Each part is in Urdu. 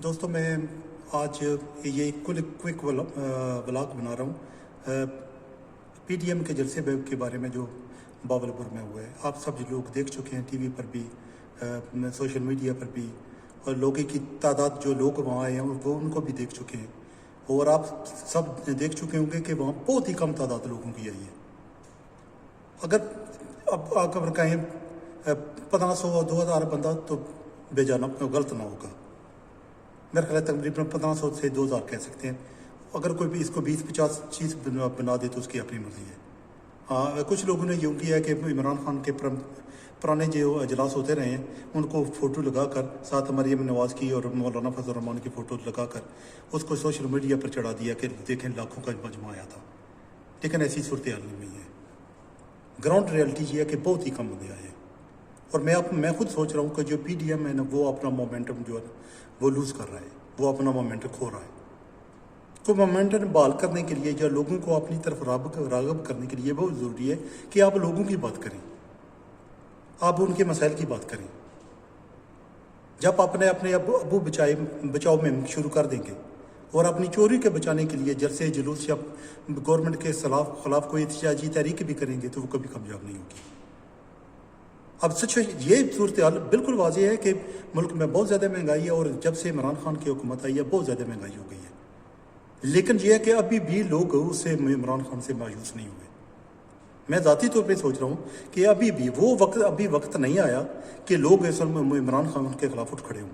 دوستوں میں آج یہ کوئک ولاگ بنا رہا ہوں پی ڈی ایم کے جلسے کے بارے میں جو باولپور میں ہوا ہے. آپ سب لوگ دیکھ چکے ہیں، ٹی وی پر بھی، سوشل میڈیا پر بھی، اور لوگوں کی تعداد جو لوگ وہاں آئے ہیں وہ ان کو بھی دیکھ چکے ہیں. اور آپ سب دیکھ چکے ہوں گے کہ وہاں بہت ہی کم تعداد لوگوں کی آئی ہے. اگر کہیں 1500 2000 بندہ تو بے جانا غلط نہ ہوگا. میرا خیال ہے تقریباً 1500 سے 2000 کہہ سکتے ہیں. اگر کوئی بھی اس کو 20-50 چیز بنا دے تو اس کی اپنی مرضی ہے. کچھ لوگوں نے یوں کیا ہے کہ عمران خان کے پرانے جو اجلاس ہوتے رہے ہیں ان کو فوٹو لگا کر، ساتھ مریم نواز کی اور مولانا فضل الرحمان کی فوٹو لگا کر اس کو سوشل میڈیا پر چڑھا دیا کہ دیکھیں لاکھوں کا مجمع آیا تھا. لیکن ایسی صورتحال نہیں ہے. گراؤنڈ ریئلٹی یہ ہے کہ بہت ہی کم بندے آئے ہیں. اور میں خود سوچ رہا ہوں کہ جو پی ڈی ایم ہے نا، وہ اپنا مومنٹم جو ہے وہ لوز کر رہا ہے، وہ اپنا مومنٹم کھو رہا ہے. تو مومنٹم بحال کرنے کے لیے یا لوگوں کو اپنی طرف راغب کرنے کے لیے بہت ضروری ہے کہ آپ لوگوں کی بات کریں، آپ ان کے مسائل کی بات کریں. جب اپنے ابو بچاؤ میں شروع کر دیں گے اور اپنی چوری کے بچانے کے لیے جلسے جلوس یا گورنمنٹ کے خلاف کوئی احتجاجی تحریک بھی کریں گے تو وہ کبھی کامیاب نہیں ہوگی. اب سچ یہ صورتحال بالکل واضح ہے کہ ملک میں بہت زیادہ مہنگائی ہے، اور جب سے عمران خان کی حکومت آئی ہے بہت زیادہ مہنگائی ہو گئی ہے. لیکن یہ ہے کہ ابھی بھی لوگ اس سے عمران خان سے مایوس نہیں ہوئے. میں ذاتی طور پہ سوچ رہا ہوں کہ ابھی بھی وہ وقت نہیں آیا کہ لوگ اصل میں عمران خان کے خلاف اٹھ کھڑے ہوں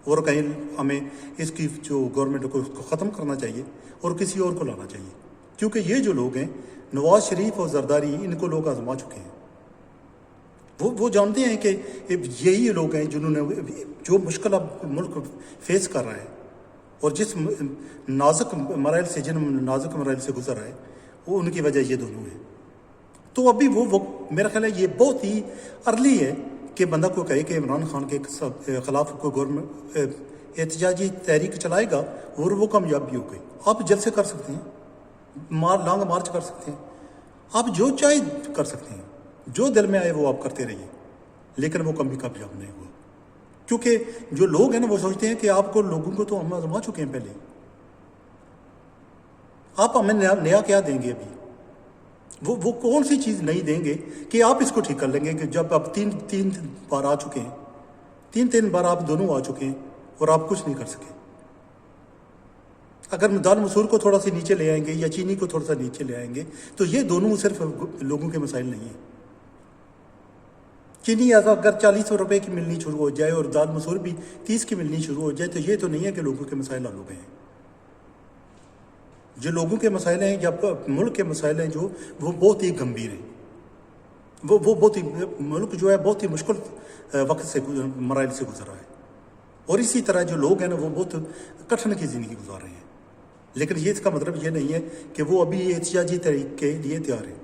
اور کہیں ہمیں اس کی جو گورنمنٹ کو اس کو ختم کرنا چاہیے اور کسی اور کو لانا چاہیے. کیونکہ یہ جو لوگ ہیں، نواز شریف اور زرداری، ان کو لوگ آزما چکے ہیں. وہ جانتے ہیں کہ یہی لوگ ہیں جنہوں نے جو مشکل اب ملک فیس کر رہا ہے اور جس نازک مراحل سے گزر رہا ہے، وہ ان کی وجہ یہ دونوں ہیں. تو ابھی وہ میرا خیال ہے یہ بہت ہی ارلی ہے کہ بندہ کو کہے کہ عمران خان کے خلاف کوئی گورنمنٹ احتجاجی تحریک چلائے گا اور وہ کامیاب بھی ہو گئی. آپ جلسے کر سکتے ہیں، لانگ مارچ کر سکتے ہیں، آپ جو چاہے کر سکتے ہیں، جو دل میں آئے وہ آپ کرتے رہیے، لیکن وہ کبھی کامیاب نہیں ہوا. کیونکہ جو لوگ ہیں نا وہ سوچتے ہیں کہ آپ کو لوگوں کو تو ہم آزما چکے ہیں پہلے، آپ ہمیں نیا کیا دیں گے. ابھی وہ کون سی چیز نہیں دیں گے کہ آپ اس کو ٹھیک کر لیں گے کہ جب آپ تین بار آ چکے ہیں، تین بار آپ دونوں آ چکے ہیں اور آپ کچھ نہیں کر سکے. اگر دال مسور کو تھوڑا سا نیچے لے آئیں گے یا چینی کو تھوڑا سا نیچے لے آئیں گے تو یہ دونوں صرف لوگوں کے مسائل نہیں ہیں. چینی اگر 40 روپے کی ملنی شروع ہو جائے اور دال مسور بھی 30 کی ملنی شروع ہو جائے تو یہ تو نہیں ہے کہ لوگوں کے مسائل حل ہو گئے ہیں. جو لوگوں کے مسائل ہیں یا ملک کے مسائل ہیں جو وہ بہت ہی گمبھیر ہیں. وہ بہت ہی ملک جو ہے بہت ہی مشکل وقت سے مراحل سے گزر رہا ہے. اور اسی طرح جو لوگ ہیں نا وہ بہت کٹھن کی زندگی گزار رہے ہیں. لیکن یہ اس کا مطلب یہ نہیں ہے کہ وہ ابھی احتجاجی تحریک کے لیے تیار ہیں.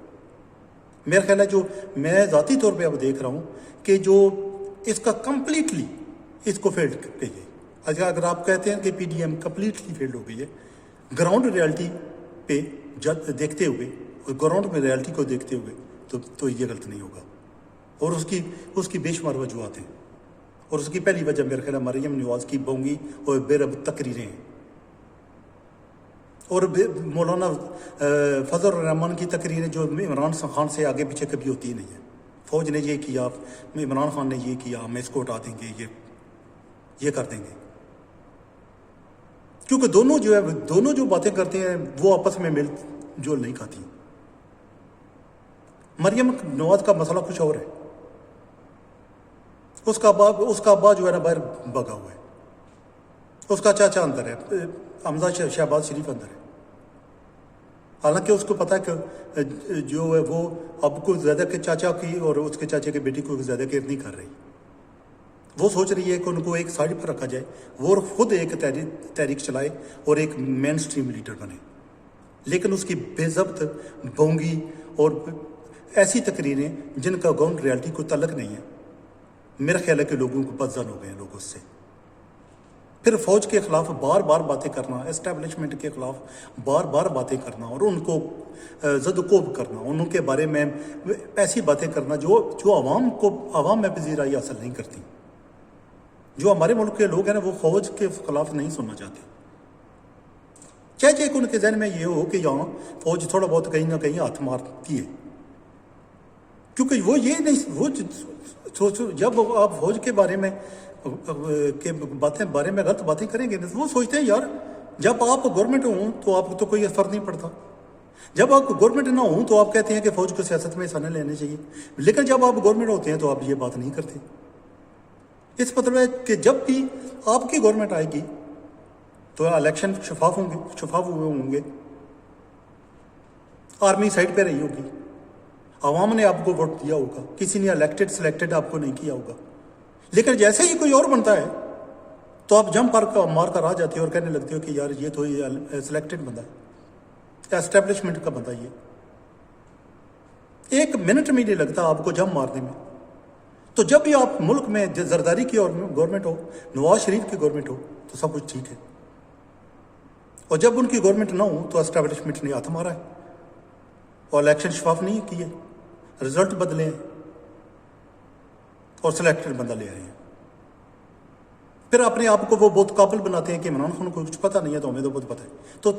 میرا خیال ہے جو میں ذاتی طور پہ اب دیکھ رہا ہوں کہ جو اس کا کمپلیٹلی اس کو فیلڈ پہ گئی. اگر آپ کہتے ہیں کہ P D M completely failed ہو گئی ہے، گراؤنڈ ریالٹی پہ دیکھتے ہوئے اور گراؤنڈ میں ریالٹی کو دیکھتے ہوئے تو یہ غلط نہیں ہوگا. اور اس کی بے شمار وجوہات ہیں. اور اس کی پہلی وجہ میرا خیال ہے مریم نواز کی بونگی اور بے ربط تقریریں ہیں، اور مولانا فضل الرحمان کی تقریریں جو عمران خان سے آگے پیچھے کبھی ہوتی ہی نہیں ہے. فوج نے یہ کیا، عمران خان نے یہ کیا، ہم اس کو ہٹا دیں گے، یہ کر دیں گے. کیونکہ دونوں جو باتیں کرتے ہیں وہ آپس میں مل جول نہیں کھاتی. مریم نواز کا مسئلہ کچھ اور ہے. اس کا ابا جو ہے نا باہر بھاگا ہوا ہے، اس کا چاچا اندر ہے، حمزہ شہباز شریف اندر ہے. حالانکہ اس کو پتہ ہے کہ جو ہے وہ اب کو زیادہ کے چاچا کی اور اس کے چاچے کے بیٹی کو زیادہ کیئر نہیں کر رہی. وہ سوچ رہی ہے کہ ان کو ایک سائڈ پر رکھا جائے، وہ خود ایک تحریک چلائے اور ایک مین سٹریم لیڈر بنے. لیکن اس کی بے ضبط بونگی اور ایسی تقریریں جن کا گراؤنڈ ریالٹی کو تعلق نہیں ہے، میرا خیال ہے کہ لوگوں کو بدزن ہو گئے ہیں لوگ اس سے. پھر فوج کے خلاف بار بار باتیں کرنا، اسٹیبلشمنٹ کے خلاف بار بار باتیں کرنا اور ان کو زد و کوب کرنا، ان کے بارے میں ایسی باتیں کرنا جو عوام میں پذیرائی حاصل نہیں کرتی. جو ہمارے ملک کے لوگ ہیں نا وہ فوج کے خلاف نہیں سننا چاہتے، چاہے کہ ان کے ذہن میں یہ ہو کہ یہاں فوج تھوڑا بہت کہیں نہ کہیں ہاتھ مارتی ہے، کیونکہ وہ یہ نہیں، وہ جب آپ فوج کے بارے میں بارے میں غلط باتیں کریں گے وہ سوچتے ہیں یار جب آپ گورنمنٹ ہوں تو آپ کو تو کوئی فرق نہیں پڑتا، جب آپ گورنمنٹ نہ ہوں تو آپ کہتے ہیں کہ فوج کو سیاست میں حصہ نہیں لینا چاہیے، لیکن جب آپ گورنمنٹ ہوتے ہیں تو آپ یہ بات نہیں کرتے۔ اس مطلب ہے کہ جب بھی آپ کی گورنمنٹ آئے گی تو الیکشن شفاف ہوئے ہوں گے، آرمی سائڈ پہ رہی ہوگی، عوام نے آپ کو ووٹ دیا ہوگا، کسی نے الیکٹڈ سلیکٹڈ آپ کو نہیں کیا ہوگا، لیکن جیسے ہی کوئی اور بنتا ہے تو آپ جم مار کر آ جاتے ہو اور کہنے لگتے ہو کہ یار یہ تو سلیکٹڈ بندہ ہے، اسٹیبلشمنٹ کا بندہ، یہ ایک منٹ میں نہیں لگتا آپ کو جم مارنے میں۔ تو جب بھی آپ ملک میں زرداری کی اور گورنمنٹ ہو، نواز شریف کی گورنمنٹ ہو تو سب کچھ ٹھیک ہے، اور جب ان کی گورنمنٹ نہ ہو تو اسٹیبلشمنٹ نے ہاتھ مارا ہے اور الیکشن شفاف نہیں کیے، رزلٹ بدلے ہیں اور سلیکٹڈ بندہ لے آئے ہیں، پھر اپنے آپ کو وہ بہت قابل بناتے ہیں کہ عمران خان کو کچھ پتہ نہیں ہے تو ہمیں تو بہت پتہ ہے۔ تو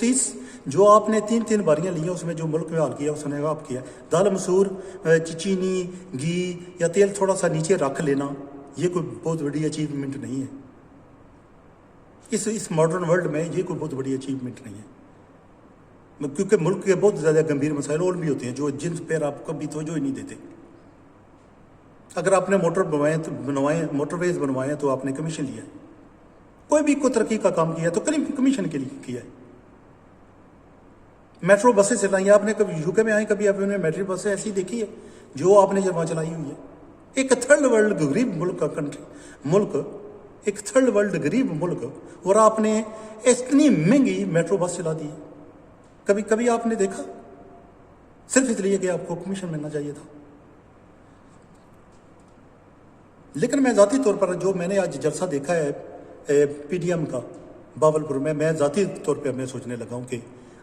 جو آپ نے تین باریاں لی ہیں اس میں جو ملک میں حال کیا اس نے آپ کیا، دال مسور چینی گھی یا تیل تھوڑا سا نیچے رکھ لینا، یہ کوئی بہت بڑی اچیومنٹ نہیں ہے، اس ماڈرن ورلڈ میں یہ کوئی بہت بڑی اچیومنٹ نہیں ہے، کیونکہ ملک کے بہت زیادہ گمبھیر مسائل اور بھی ہوتے ہیں جو جن پہ آپ کبھی توجہ ہی نہیں دیتے۔ اگر آپ نے موٹر ویز بنوائے ہیں تو آپ نے کمیشن لیا ہے، کوئی بھی کوئی ترقی کا کام کیا ہے تو کمیشن کے لیے کیا ہے۔ میٹرو بسیں چلائی ہیں آپ نے، کبھی یو کے میں آئیں کبھی آپ نے میٹرو بسیں ایسی دیکھی ہے جو آپ نے جب وہاں چلائی ہوئی ہے؟ ایک تھرڈ ورلڈ غریب ملک کا ایک تھرڈ ورلڈ غریب ملک، اور آپ نے اتنی مہنگی میٹرو بس چلا دی ہے، کبھی آپ نے دیکھا؟ صرف اس لیے کہ آپ کو کمیشن ملنا چاہیے تھا۔ لیکن میں ذاتی طور پر جو میں نے آج جلسہ دیکھا ہے پی ڈی ایم کا باولپور میں ذاتی طور پہ میں سوچنے لگا ہوں کہ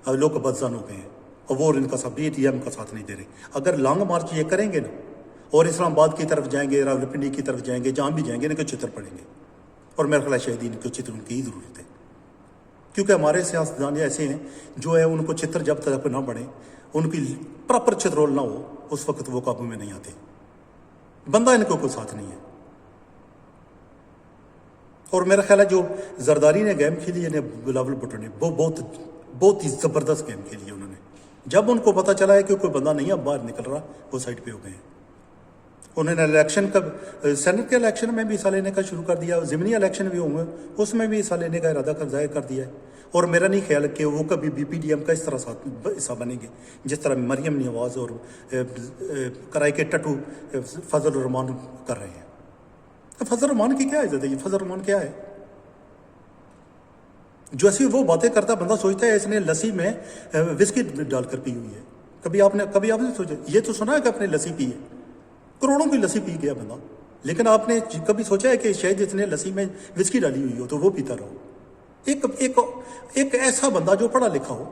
لوگ بدزن ہو گئے ہیں اور وہ ان کا سب پی ڈی ایم کا ساتھ نہیں دے رہے۔ اگر لانگ مارچ یہ کریں گے نا اور اسلام آباد کی طرف جائیں گے، راولپنڈی کی طرف جائیں گے، جہاں بھی جائیں گے ان کو چتر پڑیں گے، اور میرا خیال شہیدین کو چتر ان کی ہی ضرورت ہے، کیونکہ ہمارے سیاستدان ایسے ہیں جو ہے ان کو چتر جب تک نہ بڑھیں، ان کی پراپر چترول نہ ہو اس وقت وہ قابو میں نہیں آتے، بندہ ان کو کوئی ساتھ نہیں ہے۔ اور میرا خیال ہے جو زرداری نے گیم کھیلی ہے بلاول بھٹو نے وہ بہت ہی زبردست گیم کھیلی ہے انہوں نے، جب ان کو پتہ چلا ہے کہ کوئی بندہ نہیں اب باہر نکل رہا وہ سائڈ پہ ہو گئے ہیں۔ انہوں نے الیکشن کا سینٹ کے الیکشن میں بھی حصہ لینے کا شروع کر دیا، ضمنی الیکشن بھی ہوئے اس میں بھی حصہ لینے کا ارادہ ظاہر کر دیا ہے، اور میرا نہیں خیال کہ وہ کبھی بھی پی ڈی ایم کا اس طرح حصہ بنیں گے جس طرح مریم نواز اور کرائے کے ٹٹو فضل الرحمان کر رہے ہیں۔ فضل الرحمان کی کیا عزت ہے؟ یہ فضل الرحمان کیا ہے جو ایسی وہ باتیں کرتا بندہ سوچتا ہے اس نے لسی میں وسکی ڈال کر پی ہوئی ہے؟ کبھی آپ نے سوچا؟ یہ تو سنا ہے کہ آپ نے لسی پی ہے، کروڑوں کی لسی پی گیا بندہ، لیکن آپ نے کبھی سوچا ہے کہ شاید اس نے لسی میں وسکی ڈالی ہوئی ہو تو وہ پیتا رہو؟ ایک ایسا بندہ جو پڑھا لکھا ہو،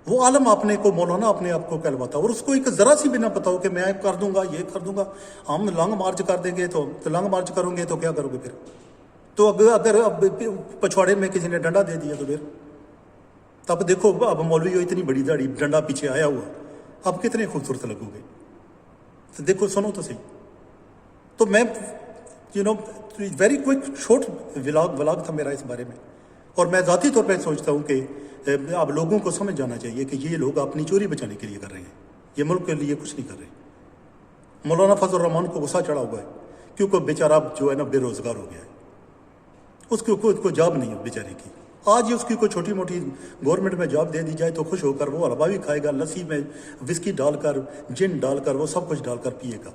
وہ عالم اپنے کو مولانا اپنے آپ کو کہلواتا اور اس کو ایک ذرا سی بھی نہ پتا ہو کہ میں کر دوں گا، یہ کر دوں گا، ہم لانگ مارچ کر دیں گے تو لانگ مارچ کروں گے تو کیا کرو گے پھر؟ تو اگر اب پچھواڑے میں کسی نے ڈنڈا دے دیا تو پھر تب دیکھو اب مولوی ہو اتنی بڑی داڑھی ڈنڈا پیچھے آیا ہوا، اب کتنے خوبصورت لگو گے؟ تو دیکھو سنو تو صحیح۔ تو میں ویری کوئک شارٹ ولاگ تھا میرا اس بارے میں، اور میں ذاتی طور پہ سوچتا ہوں کہ اب لوگوں کو سمجھ جانا چاہیے کہ یہ لوگ اپنی چوری بچانے کے لیے کر رہے ہیں، یہ ملک کے لیے کچھ نہیں کر رہے۔ مولانا فضل الرحمان کو غصہ چڑھا ہوا ہے کیونکہ بیچارہ جو ہے نا بے روزگار ہو گیا ہے، اس کو جاب نہیں ہے بیچارے کی۔ آج اس کی کوئی چھوٹی موٹی گورنمنٹ میں جاب دے دی جائے تو خوش ہو کر وہ حلوا بھی کھائے گا، لسی میں وسکی ڈال کر، جن ڈال کر، وہ سب کچھ ڈال کر پیے گا،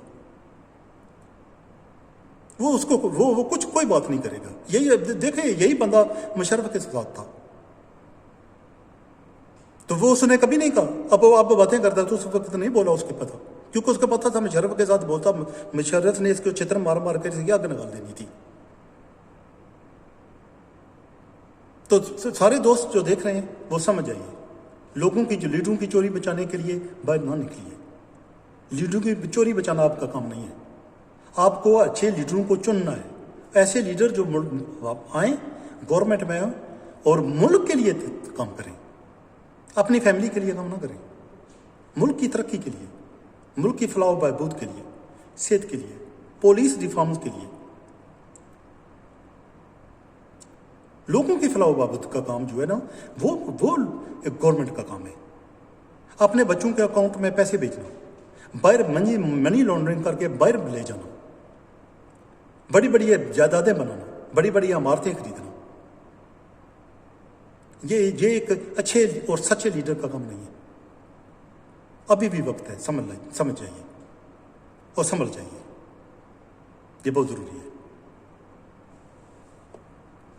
وہ اس کو وہ کچھ کوئی بات نہیں کرے گا۔ یہی دیکھیں یہی بندہ مشرف کے ساتھ تھا تو وہ اس نے کبھی نہیں کہا، اب باتیں کرتا تو اس وقت نہیں بولا اس کے پتہ، کیونکہ اس کو پتہ تھا مشرف کے ساتھ بولتا، مشرف نے اس کو چتر مار مار کر آگ نکال دینی تھی۔ تو سارے دوست جو دیکھ رہے ہیں وہ سمجھ آئیے، لوگوں کی جو لیڈروں کی چوری بچانے کے لیے باہر نہ نکلیے، لیڈروں کی چوری بچانا آپ کا کام نہیں ہے، آپ کو اچھے لیڈروں کو چننا ہے، ایسے لیڈر جو آئیں گورنمنٹ میں اور ملک کے لیے کام کریں، اپنی فیملی کے لیے کام نہ کریں، ملک کی ترقی کے لیے، ملک کی فلاح و بہبود کے لیے، صحت کے لیے، پولیس ریفارمز کے لیے، لوگوں کی فلاح و بہبود کا کام جو ہے نا وہ گورنمنٹ کا کام ہے۔ اپنے بچوں کے اکاؤنٹ میں پیسے بھیجنا، باہر منی لانڈرنگ کر کے باہر لے جانا، بڑی بڑی جائیدادیں بنانا، بڑی بڑی عمارتیں خریدنا، یہ ایک اچھے اور سچے لیڈر کا کام نہیں ہے۔ ابھی بھی وقت ہے، سمجھ جائیے اور سنبھل جائیے، یہ بہت ضروری ہے۔